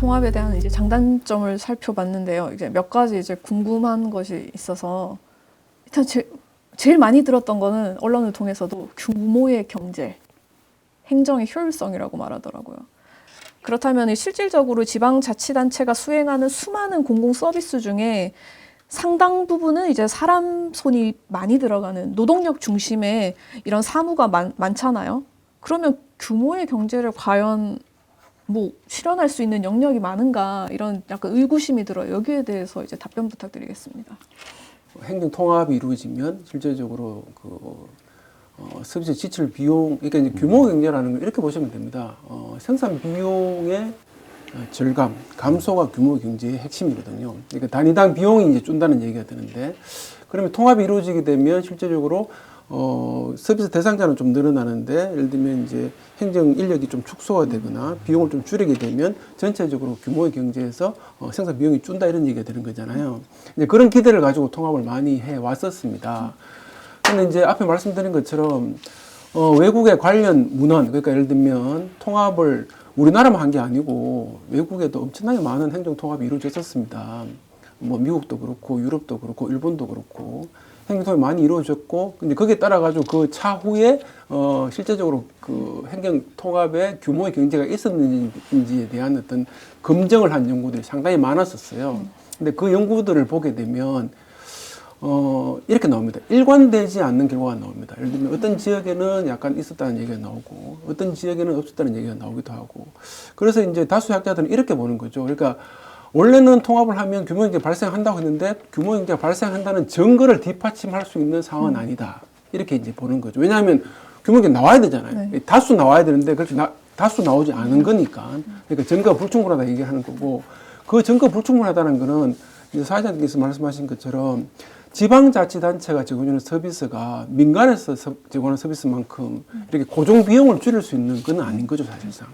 통합에 대한 이제 장단점을 살펴봤는데요. 이제 몇 가지 이제 궁금한 것이 있어서 일단 제일 많이 들었던 거는 언론을 통해서도 규모의 경제, 행정의 효율성이라고 말하더라고요. 그렇다면 실질적으로 지방자치단체가 수행하는 수많은 공공 서비스 중에 상당 부분은 이제 사람 손이 많이 들어가는 노동력 중심의 이런 사무가 많잖아요. 그러면 규모의 경제를 과연 뭐 실현할 수 있는 영역이 많은가 이런 약간 의구심이 들어요. 여기에 대해서 이제 답변 부탁드리겠습니다. 행정 통합이 이루어지면 실제적으로 서비스 지출 비용, 그러니까 이제 규모 경제라는 걸 이렇게 보시면 됩니다. 생산 비용의 절감, 감소가 규모 경제의 핵심이거든요. 그러니까 단위당 비용이 이제 준다는 얘기가 되는데, 그러면 통합이 이루어지게 되면 실제적으로 서비스 대상자는 좀 늘어나는데, 예를 들면 이제 행정 인력이 좀 축소가 되거나 비용을 좀 줄이게 되면 전체적으로 규모의 경제에서 생산 비용이 준다 이런 얘기가 되는 거잖아요. 이제 그런 기대를 가지고 통합을 많이 해 왔었습니다. 근데 이제 앞에 말씀드린 것처럼 외국의 관련 문헌, 그러니까 예를 들면 통합을 우리나라만 한 게 아니고 외국에도 엄청나게 많은 행정 통합이 이루어졌었습니다. 뭐 미국도 그렇고 유럽도 그렇고 일본도 그렇고 행정 통합이 많이 이루어졌고, 근데 거기에 따라 가지고 그 차후에 실제적으로 그 행정 통합의 규모의 경제가 있었는지에 대한 어떤 검증을 한 연구들이 상당히 많았었어요. 근데 그 연구들을 보게 되면 이렇게 나옵니다. 일관되지 않는 결과가 나옵니다. 예를 들면 어떤 지역에는 약간 있었다는 얘기가 나오고 어떤 지역에는 없었다는 얘기가 나오기도 하고, 그래서 이제 다수 학자들은 이렇게 보는 거죠. 그러니까 원래는 통합을 하면 규모 경제가 발생한다고 했는데 규모 경제가 발생한다는 증거를 뒷받침할 수 있는 상황은 아니다. 이렇게 이제 보는 거죠. 왜냐하면 규모 경제가 나와야 되잖아요. 네. 다수 나와야 되는데 그렇게 다수 나오지 않은 거니까. 그러니까 증거가 불충분하다 얘기하는 거고, 그 증거 불충분하다는 거는 이제 사회자님께서 말씀하신 것처럼 지방자치단체가 제공하는 서비스가 민간에서 제공하는 서비스만큼 이렇게 고정 비용을 줄일 수 있는 건 아닌 거죠, 사실상.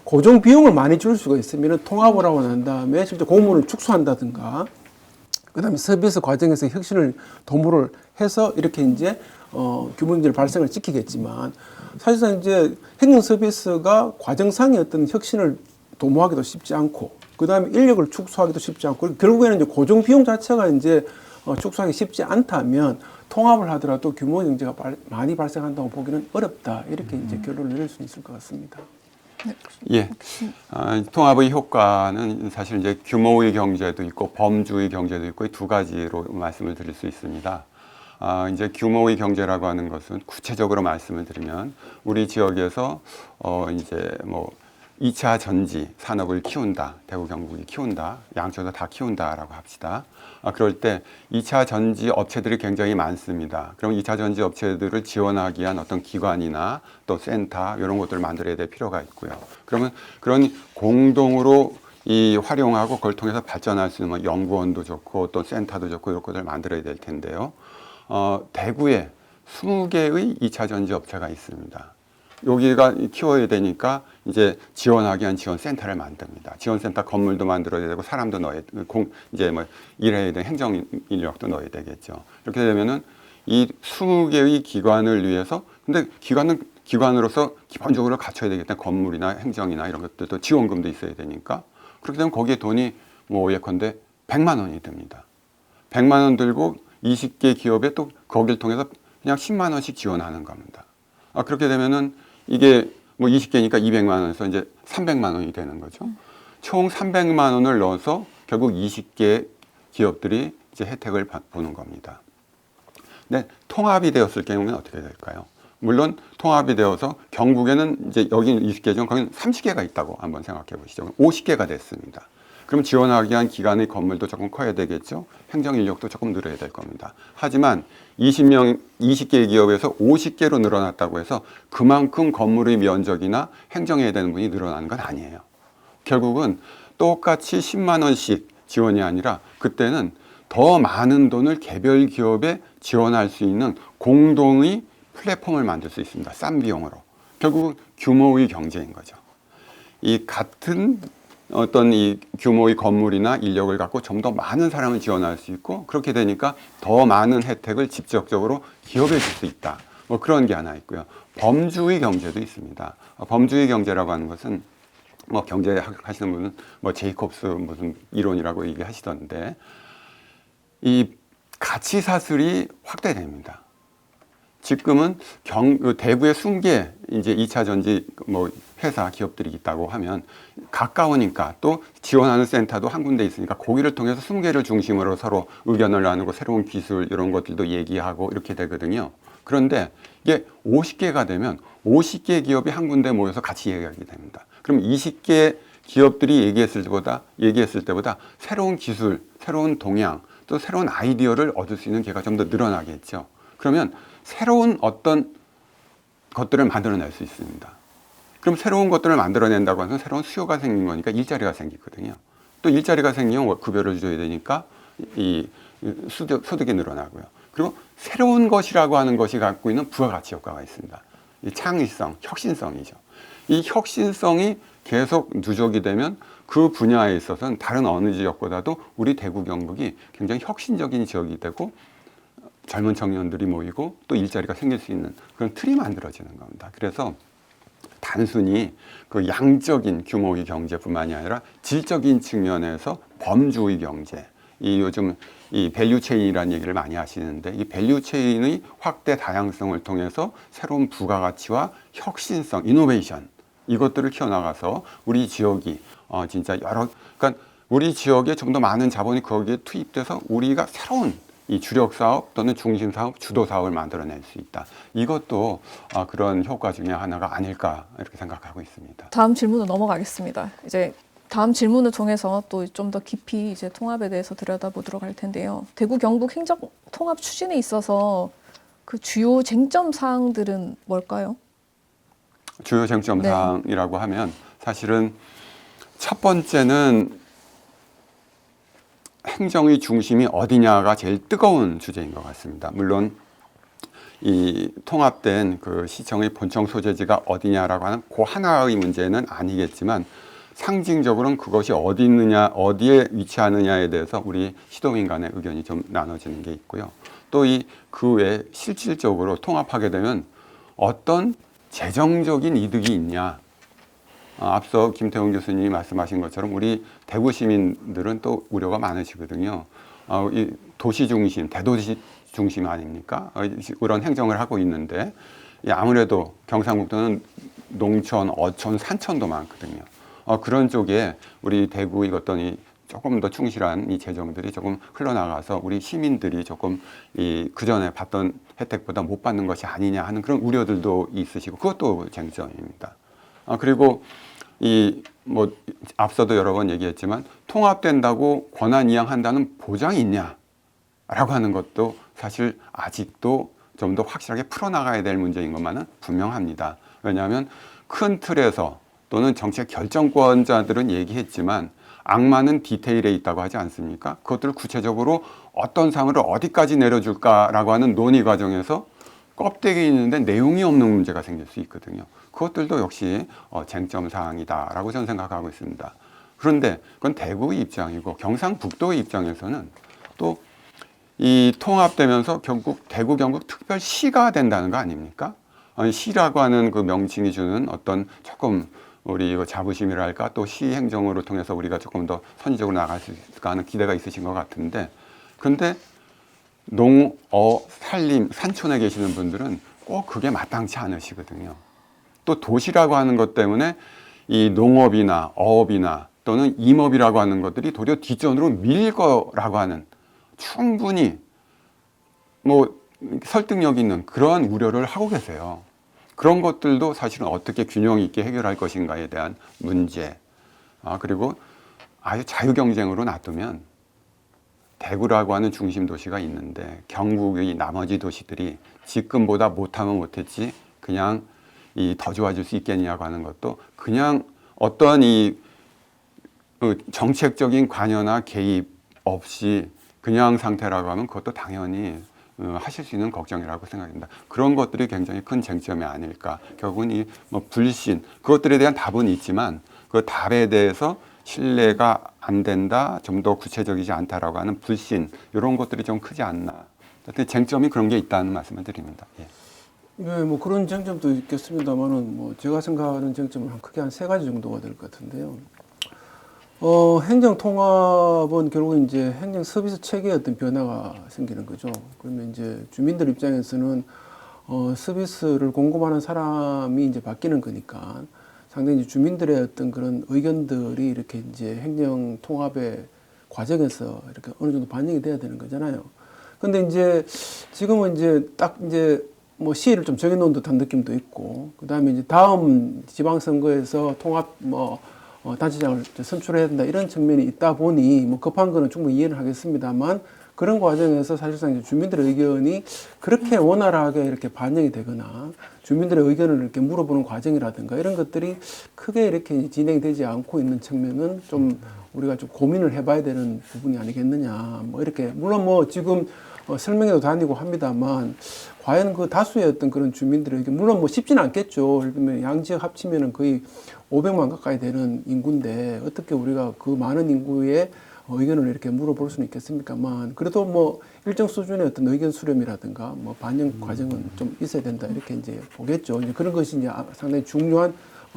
고정 비용을 많이 줄일 수가 있으면 통합을 하고 난 다음에 실제 공무원을 축소한다든가, 그 다음에 서비스 과정에서 혁신을 도모를 해서 이렇게 이제 규모 경제 발생을 시키겠지만, 사실상 이제 행정 서비스가 과정상의 어떤 혁신을 도모하기도 쉽지 않고, 그 다음에 인력을 축소하기도 쉽지 않고, 결국에는 이제 고정 비용 자체가 이제 축소하기 쉽지 않다면 통합을 하더라도 규모 경제가 많이 발생한다고 보기는 어렵다. 이렇게 이제 결론을 내릴 수 있을 것 같습니다. 예. 통합의 효과는 사실 이제 규모의 경제도 있고 범주의 경제도 있고 이 두 가지로 말씀을 드릴 수 있습니다. 이제 규모의 경제라고 하는 것은 구체적으로 말씀을 드리면 우리 지역에서 이제 뭐 2차 전지 산업을 키운다. 대구 경북이 키운다. 양쪽에서 다 키운다라고 합시다. 그럴 때 2차 전지 업체들이 굉장히 많습니다. 그럼 2차 전지 업체들을 지원하기 위한 어떤 기관이나 또 센터 이런 것들을 만들어야 될 필요가 있고요. 그러면 그런 공동으로 활용하고 그걸 통해서 발전할 수 있는 뭐 연구원도 좋고 또 센터도 좋고 이런 것들을 만들어야 될 텐데요. 대구에 20개의 2차 전지 업체가 있습니다. 여기가 키워야 되니까 이제 지원하기 위한 지원센터를 만듭니다. 지원센터 건물도 만들어야 되고 사람도 넣어야 되고 이제 뭐 일해야 되는 행정 인력도 넣어야 되겠죠. 이렇게 되면은 이 20개의 기관을 위해서, 근데 기관으로서 기본적으로 갖춰야 되겠다. 건물이나 행정이나 이런 것들도 지원금도 있어야 되니까, 그렇게 되면 거기에 돈이 뭐 예컨대 100만 원이 듭니다. 100만 원 들고 20개 기업에 또 거기를 통해서 그냥 10만 원씩 지원하는 겁니다. 그렇게 되면은 이게 뭐 20개니까 200만 원에서 이제 300만 원이 되는 거죠. 총 300만 원을 넣어서 결국 20개 기업들이 이제 혜택을 보는 겁니다. 근데 통합이 되었을 경우는 어떻게 될까요? 물론 통합이 되어서 경북에는 이제 여기는 20개죠. 거기는 30개가 있다고 한번 생각해 보시죠. 50개가 됐습니다. 그럼 지원하기 위한 기관의 건물도 조금 커야 되겠죠. 행정 인력도 조금 늘어야 될 겁니다. 하지만 20개 기업에서 50개로 늘어났다고 해서 그만큼 건물의 면적이나 행정해야 되는 분이 늘어나는 건 아니에요. 결국은 똑같이 10만 원씩 지원이 아니라 그때는 더 많은 돈을 개별 기업에 지원할 수 있는 공동의 플랫폼을 만들 수 있습니다. 싼 비용으로. 결국은 규모의 경제인 거죠. 이 같은 어떤 이 규모의 건물이나 인력을 갖고 좀 더 많은 사람을 지원할 수 있고, 그렇게 되니까 더 많은 혜택을 직접적으로 기업에 줄 수 있다. 뭐 그런 게 하나 있고요. 범주의 경제도 있습니다. 범주의 경제라고 하는 것은 뭐 경제 하시는 분은 뭐 제이콥스 무슨 이론이라고 얘기하시던데 이 가치 사슬이 확대됩니다. 지금은 대구에 20개 이제 2차 전지 뭐 회사 기업들이 있다고 하면 가까우니까 또 지원하는 센터도 한 군데 있으니까 거기를 통해서 20개를 중심으로 서로 의견을 나누고 새로운 기술 이런 것들도 얘기하고 이렇게 되거든요. 그런데 이게 50개가 되면 50개 기업이 한 군데 모여서 같이 얘기하게 됩니다. 그럼 20개 기업들이 얘기했을 때보다 새로운 기술, 새로운 동향, 또 새로운 아이디어를 얻을 수 있는 기회가 좀 더 늘어나겠죠. 그러면 새로운 어떤 것들을 만들어낼 수 있습니다. 그럼 새로운 것들을 만들어낸다고 해서 새로운 수요가 생긴 거니까 일자리가 생기거든요. 또 일자리가 생기면 급여를 줘야 되니까 이 소득이 늘어나고요. 그리고 새로운 것이라고 하는 것이 갖고 있는 부가가치 효과가 있습니다. 이 창의성, 혁신성이죠. 이 혁신성이 계속 누적이 되면 그 분야에 있어서는 다른 어느 지역보다도 우리 대구 경북이 굉장히 혁신적인 지역이 되고 젊은 청년들이 모이고 또 일자리가 생길 수 있는 그런 틀이 만들어지는 겁니다. 그래서 단순히 그 양적인 규모의 경제뿐만이 아니라 질적인 측면에서 범주의 경제, 이 요즘 이 밸류 체인이라는 얘기를 많이 하시는데 이 밸류 체인의 확대 다양성을 통해서 새로운 부가가치와 혁신성, 이노베이션 이것들을 키워나가서 우리 지역이 진짜 그러니까 우리 지역에 좀 더 많은 자본이 거기에 투입돼서 우리가 새로운 이 주력 사업 또는 중심 사업, 주도 사업을 만들어낼 수 있다. 이것도 그런 효과 중에 하나가 아닐까 이렇게 생각하고 있습니다. 다음 질문으로 넘어가겠습니다. 이제 다음 질문을 통해서 또 좀 더 깊이 이제 통합에 대해서 들여다보도록 할 텐데요. 대구 경북 행정 통합 추진에 있어서 그 주요 쟁점 사항들은 뭘까요? 주요 쟁점 사항이라고 하면 사실은 첫 번째는 행정의 중심이 어디냐가 제일 뜨거운 주제인 것 같습니다. 물론 이 통합된 그 시청의 본청 소재지가 어디냐라고 하는 그 하나의 문제는 아니겠지만 상징적으로는 그것이 어디 있느냐, 어디에 위치하느냐에 대해서 우리 시도민 간의 의견이 좀 나눠지는 게 있고요. 또 그 외에 실질적으로 통합하게 되면 어떤 재정적인 이득이 있냐. 앞서 김태훈 교수님이 말씀하신 것처럼 우리 대구 시민들은 또 우려가 많으시거든요. 이 도시 중심, 대도시 중심 아닙니까? 그런 행정을 하고 있는데 아무래도 경상북도는 농촌, 어촌, 산촌도 많거든요. 그런 쪽에 우리 대구의 어떤 이 조금 더 충실한 이 재정들이 조금 흘러나가서 우리 시민들이 조금 그 전에 받던 혜택보다 못 받는 것이 아니냐 하는 그런 우려들도 있으시고 그것도 쟁점입니다. 그리고 뭐 앞서도 여러 번 얘기했지만 통합된다고 권한이양한다는 보장이 있냐라고 하는 것도 사실 아직도 좀 더 확실하게 풀어나가야 될 문제인 것만은 분명합니다. 왜냐하면 큰 틀에서 또는 정책 결정권자들은 얘기했지만 악마는 디테일에 있다고 하지 않습니까? 그것들을 구체적으로 어떤 사항을 어디까지 내려줄까라고 하는 논의 과정에서 껍데기 있는데 내용이 없는 문제가 생길 수 있거든요. 그것들도 역시 쟁점 사항이다라고 저는 생각하고 있습니다. 그런데 그건 대구의 입장이고 경상북도의 입장에서는 또 이 통합되면서 결국 대구 경북 특별시가 된다는 거 아닙니까? 시라고 하는 그 명칭이 주는 어떤 조금 우리 자부심이랄까 또 시 행정으로 통해서 우리가 조금 더 선지적으로 나갈 수 있을까 하는 기대가 있으신 것 같은데 근데 산림, 산촌에 계시는 분들은 꼭 그게 마땅치 않으시거든요. 또 도시라고 하는 것 때문에 이 농업이나 어업이나 또는 임업이라고 하는 것들이 도리어 뒷전으로 밀릴 거라고 하는 충분히 뭐 설득력 있는 그러한 우려를 하고 계세요. 그런 것들도 사실은 어떻게 균형 있게 해결할 것인가에 대한 문제. 그리고 아주 자유경쟁으로 놔두면 대구라고 하는 중심 도시가 있는데 경북의 나머지 도시들이 지금보다 못하면 못했지 그냥 더 좋아질 수 있겠냐고 하는 것도 그냥 어떠한 정책적인 관여나 개입 없이 그냥 상태라고 하면 그것도 당연히 하실 수 있는 걱정이라고 생각합니다. 그런 것들이 굉장히 큰 쟁점이 아닐까. 결국은 뭐 불신 그것들에 대한 답은 있지만 그 답에 대해서 신뢰가 안 된다, 좀 더 구체적이지 않다라고 하는 불신 이런 것들이 좀 크지 않나. 쟁점이 그런 게 있다는 말씀을 드립니다. 예. 예, 뭐 그런 쟁점도 있겠습니다만은 뭐 제가 생각하는 쟁점은 크게 한 3가지 정도가 될 것 같은데요. 행정 통합은 결국 이제 행정 서비스 체계에 어떤 변화가 생기는 거죠. 그러면 이제 주민들 입장에서는 서비스를 공급하는 사람이 이제 바뀌는 거니까 상당히 이제 주민들의 어떤 그런 의견들이 이렇게 이제 행정 통합의 과정에서 이렇게 어느 정도 반영이 돼야 되는 거잖아요. 근데 이제 지금은 이제 딱 이제 뭐 시일을 좀 정해놓은 듯한 느낌도 있고, 그 다음에 이제 다음 지방선거에서 통합 단체장을 선출해야 된다 이런 측면이 있다 보니 뭐 급한 거는 충분히 이해는 하겠습니다만 그런 과정에서 사실상 이제 주민들의 의견이 그렇게 원활하게 이렇게 반영이 되거나 주민들의 의견을 이렇게 물어보는 과정이라든가 이런 것들이 크게 이렇게 진행되지 않고 있는 측면은 좀 우리가 좀 고민을 해봐야 되는 부분이 아니겠느냐. 뭐 이렇게 물론 뭐 지금 설명회도 다니고 합니다만 과연 그 다수의 어떤 그런 주민들의 의견 물론 뭐 쉽지는 않겠죠. 예를 들면 양지역 합치면은 거의 500만 가까이 되는 인구인데 어떻게 우리가 그 많은 인구의 의견을 이렇게 물어볼 수는 있겠습니까만 그래도 뭐 일정 수준의 어떤 의견 수렴이라든가 뭐 반영 과정은 좀 있어야 된다 이렇게 이제 보겠죠. 이제 그런 것이 이제 상당히 중요한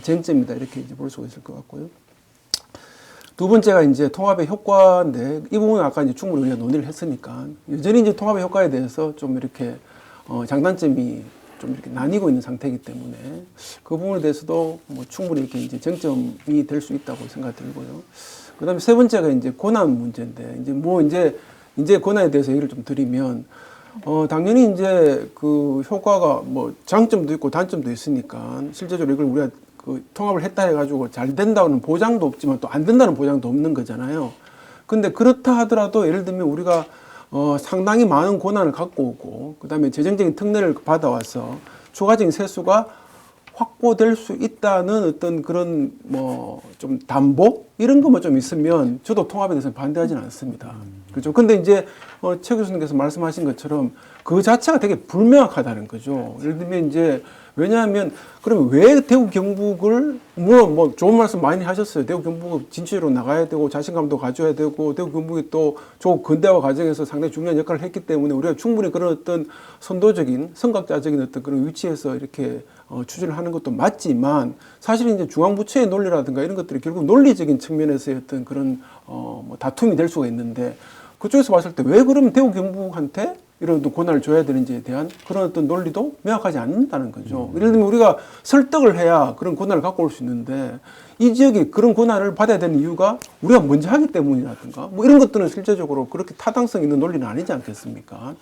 쟁점이다 이렇게 이제 볼 수가 있을 것 같고요. 두 번째가 이제 통합의 효과인데 이 부분은 아까 이제 충분히 우리가 논의를 했으니까 여전히 이제 통합의 효과에 대해서 좀 이렇게 장단점이 좀 이렇게 나뉘고 있는 상태이기 때문에 그 부분에 대해서도 뭐 충분히 이렇게 이제 쟁점이 될 수 있다고 생각이 들고요. 그다음에 세 번째가 이제 권한 문제인데 이제 권한에 대해서 얘기를 좀 드리면 당연히 이제 그 효과가 뭐 장점도 있고 단점도 있으니까 실제적으로 이걸 우리가 그 통합을 했다 해가지고 잘 된다는 보장도 없지만 또 안 된다는 보장도 없는 거잖아요. 근데 그렇다 하더라도 예를 들면 우리가 상당히 많은 권한을 갖고 오고 그다음에 재정적인 특례를 받아와서 추가적인 세수가 확보될 수 있다는 어떤 그런 뭐 좀 담보 이런 것만 좀 있으면 저도 통합에 대해서 반대하지는 않습니다. 그렇죠. 근데 이제 최 교수님께서 말씀하신 것처럼 그 자체가 되게 불명확하다는 거죠. 예를 들면 이제 왜냐하면 그럼 왜 대구 경북을 물론 뭐 좋은 말씀 많이 하셨어요. 대구 경북 진출로 나가야 되고 자신감도 가져야 되고 대구 경북이 또 조 근대화 과정에서 상당히 중요한 역할을 했기 때문에 우리가 충분히 그런 어떤 선도적인 선각자적인 어떤 그런 위치에서 이렇게 추진을 하는 것도 맞지만 사실 이제 중앙부처의 논리라든가 이런 것들이 결국 논리적인 측면에서의 어떤 그런 뭐 다툼이 될 수가 있는데 그쪽에서 봤을 때 왜 그러면 대구 경북한테 이런 어떤 권한을 줘야 되는지에 대한 그런 어떤 논리도 명확하지 않는다는 거죠. 예를 들면 우리가 설득을 해야 그런 권한을 갖고 올 수 있는데 이 지역이 그런 권한을 받아야 되는 이유가 우리가 먼저 하기 때문이라든가 뭐 이런 것들은 실제적으로 그렇게 타당성 있는 논리는 아니지 않겠습니까?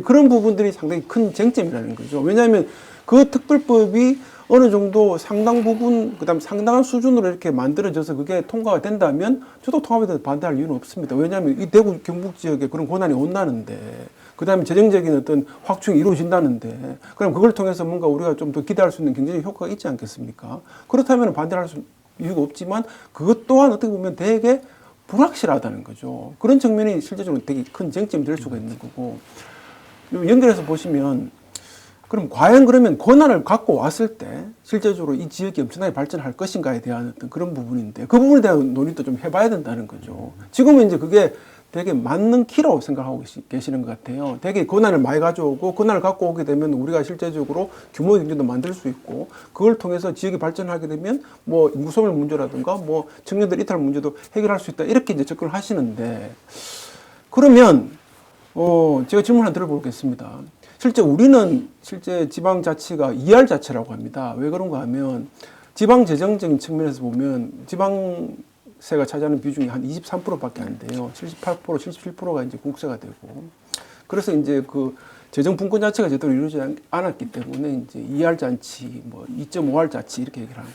그런 부분들이 상당히 큰 쟁점이라는 거죠. 왜냐하면 그 특별법이 어느 정도 상당 부분, 그 다음 상당한 수준으로 이렇게 만들어져서 그게 통과가 된다면 저도 통합에 대해서 반대할 이유는 없습니다. 왜냐하면 이 대구 경북 지역에 그런 권한이 온다는데 그 다음에 재정적인 어떤 확충이 이루어진다는데 그럼 그걸 통해서 뭔가 우리가 좀 더 기대할 수 있는 경제적 효과가 있지 않겠습니까? 그렇다면 반대할 수 이유가 없지만 그것 또한 어떻게 보면 되게 불확실하다는 거죠. 그런 측면이 실제적으로 되게 큰 쟁점이 될 수가 있는 거고 연결해서 보시면 그럼 과연 그러면 권한을 갖고 왔을 때 실제적으로 이 지역이 엄청나게 발전할 것인가에 대한 어떤 그런 부분인데 그 부분에 대한 논의도 좀 해봐야 된다는 거죠. 지금은 이제 그게 되게 맞는 키로 생각하고 계시는 것 같아요. 되게 권한을 많이 가져오고 권한을 갖고 오게 되면 우리가 실제적으로 규모의 경제도 만들 수 있고 그걸 통해서 지역이 발전하게 되면 뭐 인구 소멸 문제라든가 뭐 청년들 이탈 문제도 해결할 수 있다 이렇게 이제 접근을 하시는데 그러면 제가 질문 하나 들어보겠습니다. 실제 우리는 실제 지방자치가 2할 자치라고 합니다. 왜 그런가 하면 지방재정적인 측면에서 보면 지방세가 차지하는 비중이 한 23%밖에 안 돼요. 78%, 77%가 이제 국세가 되고. 그래서 이제 그 재정 분권 자체가 제대로 이루어지지 않았기 때문에 이제 2할 자치, 뭐 2.5할 자치 이렇게 얘기를 하고.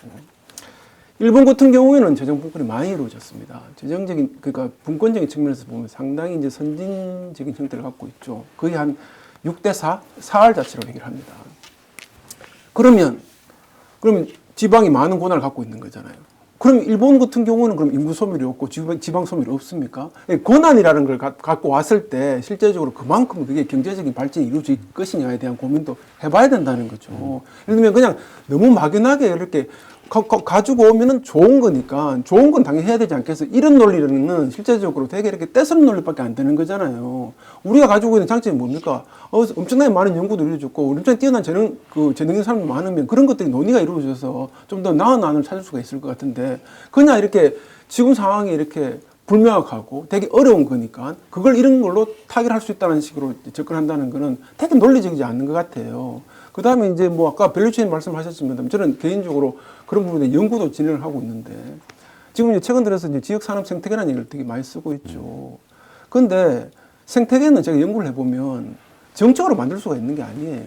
일본 같은 경우에는 재정 분권이 많이 이루어졌습니다. 재정적인, 그러니까 분권적인 측면에서 보면 상당히 이제 선진적인 형태를 갖고 있죠. 거의 한 6대4, 4할 자치라고 얘기를 합니다. 그러면 지방이 많은 권한을 갖고 있는 거잖아요. 그럼 일본 같은 경우는 그럼 인구 소멸이 없고 지방 소멸이 없습니까? 권한이라는 걸 갖고 왔을 때 실제적으로 그만큼 그게 경제적인 발전이 이루어질 것이냐에 대한 고민도 해봐야 된다는 거죠. 예를 들면 그냥 너무 막연하게 이렇게 가지고 오면은 좋은 거니까 좋은 건 당연히 해야 되지 않겠어. 이런 논리는 실제적으로 되게 이렇게 떼쓰는 논리밖에 안 되는 거잖아요. 우리가 가지고 있는 장점이 뭡니까? 엄청나게 많은 연구도 이루어졌고 엄청나게 뛰어난 재능 있는 사람도 많으면 그런 것들이 논의가 이루어져서 좀 더 나은 안을 찾을 수가 있을 것 같은데 그냥 이렇게 지금 상황이 이렇게 불명확하고 되게 어려운 거니까 그걸 이런 걸로 타결할 수 있다는 식으로 접근한다는 거는 되게 논리적이지 않는 것 같아요. 그 다음에 이제 뭐 아까 밸류체인 말씀하셨지만 저는 개인적으로 그런 부분에 연구도 진행을 하고 있는데 지금 이제 최근 들어서 이제 지역 산업 생태계라는 얘기를 되게 많이 쓰고 있죠. 그런데 생태계는 제가 연구를 해보면 정적으로 만들 수가 있는 게 아니에요.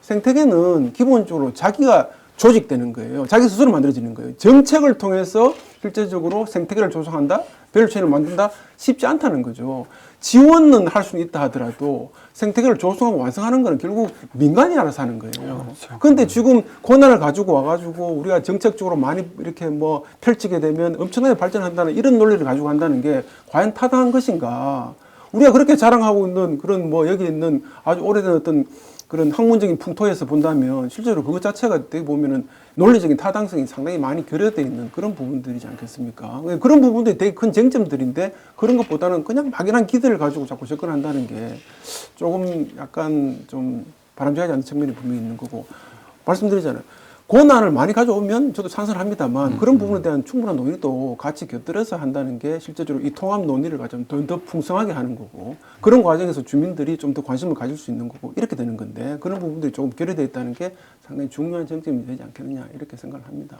생태계는 기본적으로 자기가 조직되는 거예요. 자기 스스로 만들어지는 거예요. 정책을 통해서 실제적으로 생태계를 조성한다? 밸류체인을 만든다? 쉽지 않다는 거죠. 지원은 할 수는 있다 하더라도 생태계를 조성하고 완성하는 거는 결국 민간이 알아서 하는 거예요. 그런데 지금 권한을 가지고 와가지고 우리가 정책적으로 많이 이렇게 뭐 펼치게 되면 엄청나게 발전한다는 이런 논리를 가지고 한다는 게 과연 타당한 것인가? 우리가 그렇게 자랑하고 있는 그런 뭐 여기 있는 아주 오래된 어떤 그런 학문적인 풍토에서 본다면 실제로 그것 자체가 어떻게 보면은 논리적인 타당성이 상당히 많이 결여되어 있는 그런 부분들이지 않겠습니까? 그런 부분들이 되게 큰 쟁점들인데 그런 것보다는 그냥 막연한 기대를 가지고 자꾸 접근한다는 게 조금 약간 좀 바람직하지 않은 측면이 분명히 있는 거고 말씀드리잖아요. 권한을 많이 가져오면 저도 찬성합니다만 그런 부분에 대한 충분한 논의도 같이 곁들여서 한다는 게 실제적으로 이 통합 논의를 가지면 더 풍성하게 하는 거고 그런 과정에서 주민들이 좀 더 관심을 가질 수 있는 거고 이렇게 되는 건데 그런 부분들이 조금 결여되어 있다는 게 상당히 중요한 쟁점이 되지 않겠느냐 이렇게 생각을 합니다.